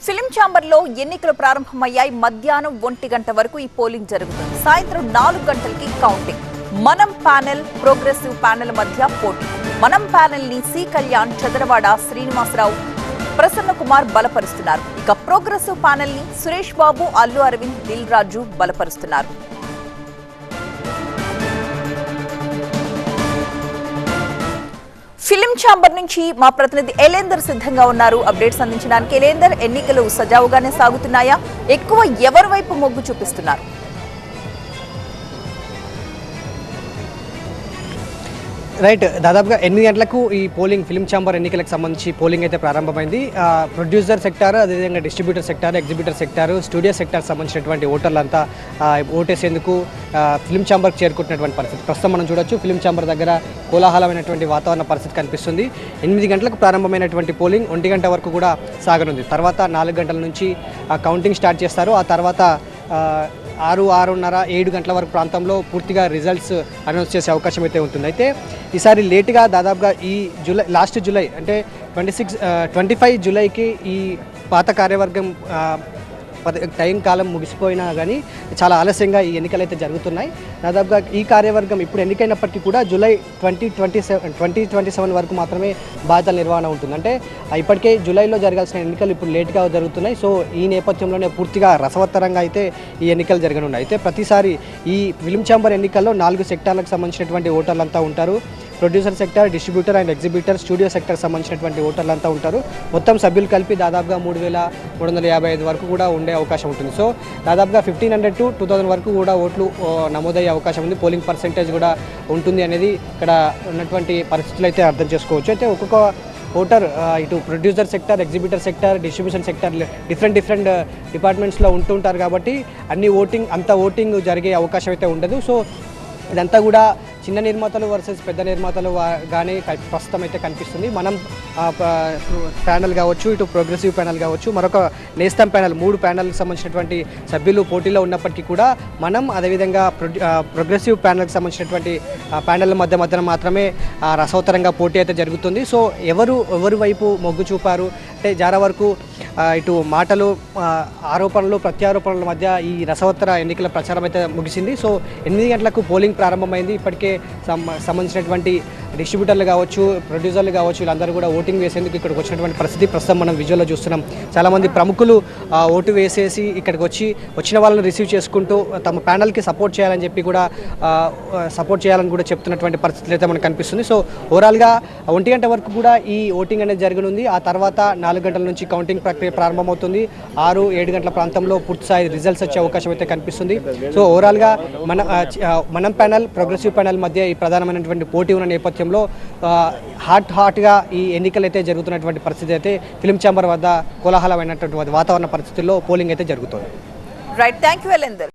Film chamber లో ఎన్నికలు ప్రారంభమయ్యాయి. మధ్యాహ్నం 1 గంట వరకు ఈ పోలింగ్ జరుగుతుంది. సాయంత్రం 4 గంటలకి కౌంటింగ్. మనం ప్యానెల్, ప్రోగ్రెసివ్ ప్యానెల్ మధ్య పోటీ. మనం ప్యానెల్ ని సి కళ్యాణ్, చదరవాడ శ్రీనివాసరావు, ప్రసన్న కుమార్ బలపరుస్తున్నారు. ఇక ప్రోగ్రెసివ్ ప్యానెల్ ని సురేష్ బాబు, అల్లు అరవింద్, దిల్ రాజు బలపరుస్తున్నారు. ఫిలిం ఛాంబర్ నుంచి మా ప్రతినిధి ఎలేందర్ సిద్ధంగా ఉన్నారు అప్డేట్స్ అందించడానికి. ఎలేందర్, ఎన్నికలు సజావుగానే సాగుతున్నాయా? ఎక్కువ ఎవరి వైపు మొగ్గు చూపిస్తున్నారు? రైట్, దాదాపుగా 8 గంటలకు ఈ పోలింగ్ ఫిలిం ఛాంబర్ ఎన్నికలకు సంబంధించి పోలింగ్ అయితే ప్రారంభమైంది. ప్రొడ్యూసర్ సెక్టార్, అదేవిధంగా distributor sector, exhibitor sector, studio sector సంబంధించినటువంటి ఓటర్లంతా ఓటేసేందుకు ఫిలిం ఛాంబర్కి చేరుకుంటున్నటువంటి పరిస్థితి ప్రస్తుతం మనం చూడొచ్చు. ఫిలిం ఛాంబర్ దగ్గర కోలాహలమైనటువంటి వాతావరణ పరిస్థితి కనిపిస్తుంది. 8 గంటలకు ప్రారంభమైనటువంటి పోలింగ్ 1 గంట వరకు కూడా సాగనుంది. తర్వాత 4 గంటల నుంచి కౌంటింగ్ స్టార్ట్ చేస్తారు. ఆ తర్వాత 6, 6:30, 7 గంటల వరకు ప్రాంతంలో పూర్తిగా రిజల్ట్స్ అనౌన్స్ చేసే అవకాశం అయితే ఉంటుంది. అయితే ఈసారి లేటుగా దాదాపుగా ఈ లాస్ట్ జూలై అంటే 25 జూలైకి ఈ పాత కార్యవర్గం టైం కాలం ముగిసిపోయినా కానీ చాలా ఆలస్యంగా ఈ ఎన్నికలు అయితే జరుగుతున్నాయి. దాదాపుగా ఈ కార్యవర్గం ఇప్పుడు ఎన్నికైనప్పటికీ కూడా జూలై 2027 వరకు మాత్రమే బాధ్యతల నిర్వహణ ఉంటుంది. అంటే ఇప్పటికే జూలైలో జరగాల్సిన ఎన్నికలు ఇప్పుడు లేట్గా జరుగుతున్నాయి. సో ఈ నేపథ్యంలోనే పూర్తిగా రసవత్తరంగా అయితే ఈ ఎన్నికలు జరగనున్నాయి. అయితే ప్రతిసారి ఈ ఫిలిం ఛాంబర్ ఎన్నికల్లో 4 సెక్టార్లకు సంబంధించినటువంటి ఓటర్లంతా ఉంటారు. Producer sector, distributor and exhibitor, studio sector సంబంధించినటువంటి ఓటర్లంతా ఉంటారు. మొత్తం సభ్యులు కలిపి దాదాపుగా 3355 వరకు కూడా ఉండే అవకాశం ఉంటుంది. సో దాదాపుగా 1500 to 2000 వరకు కూడా ఓట్లు నమోదయ్యే అవకాశం ఉంది. పోలింగ్ పర్సెంటేజ్ కూడా ఉంటుంది అనేది ఇక్కడ ఉన్నటువంటి పరిస్థితులు అయితే అర్థం చేసుకోవచ్చు. అయితే ఒక్కొక్క ఓటర్ ఇటు producer sector, exhibitor sector, distribution sector different డిపార్ట్మెంట్స్లో ఉంటుంటారు కాబట్టి అంత ఓటింగ్ జరిగే అవకాశం అయితే ఉండదు. సో ఇదంతా కూడా చిన్న నిర్మాతలు వర్సెస్ పెద్ద నిర్మాతలు కానీ ప్రస్తుతం అయితే కనిపిస్తుంది. మనం ప్యానెల్ కావచ్చు, ఇటు ప్రోగ్రెసివ్ ప్యానెల్ కావచ్చు, మరొక నేస్తం ప్యానెల్, 3 ప్యానెల్కి సంబంధించినటువంటి సభ్యులు పోటీలో ఉన్నప్పటికీ కూడా మనం అదేవిధంగా ప్రోగ్రెసివ్ ప్యానెల్కి సంబంధించినటువంటి ప్యానెల్ మధ్యన మాత్రమే రసవత్తరంగా పోటీ అయితే జరుగుతుంది. సో ఎవరి వైపు మొగ్గు చూపారు అంటే చాలా వరకు ఇటు మాటలు, ఆరోపణలు, ప్రత్యారోపణల మధ్య ఈ రసవత్తర ఎన్నికల ప్రచారం అయితే ముగిసింది. సో 8 గంటలకు పోలింగ్ ప్రారంభమైంది. ఇప్పటికే సంబంధించినటువంటి డిస్ట్రిబ్యూటర్లు కావచ్చు, ప్రొడ్యూసర్లు కావచ్చు, వీళ్ళందరూ కూడా ఓటింగ్ వేసేందుకు ఇక్కడికి వచ్చినటువంటి పరిస్థితి ప్రస్తుతం మనం విజువల్లో చూస్తున్నాం. చాలామంది ప్రముఖులు ఓటు వేసేసి ఇక్కడికి వచ్చిన వాళ్ళని రిసీవ్ చేసుకుంటూ తమ ప్యానల్కి సపోర్ట్ చేయాలని కూడా చెప్తున్నటువంటి పరిస్థితులు అయితే మనకు కనిపిస్తుంది. సో ఓవరాల్గా 1 గంట వరకు కూడా ఈ ఓటింగ్ అనేది జరగనుంది. ఆ తర్వాత 4 గంటల నుంచి కౌంటింగ్ ప్రక్రియ ప్రారంభమవుతుంది. 6, 7 గంటల ప్రాంతంలో పూర్తిస్థాయి రిజల్ట్స్ వచ్చే అవకాశం అయితే కనిపిస్తుంది. సో ఓవరాల్గా మనం ప్యానల్, ప్రోగ్రెసివ్ ప్యానల్ మధ్య ఈ ప్రధానమైనటువంటి పోటీ ఉన్న నేపథ్యంలో హాట్గా ఈ ఎన్నికలు అయితే జరుగుతున్నటువంటి పరిస్థితి అయితే ఫిలిం ఛాంబర్ వద్ద కోలాహలమైనటువంటి వాతావరణ పరిస్థితుల్లో పోలింగ్ అయితే జరుగుతుంది. Right, thank you Elender.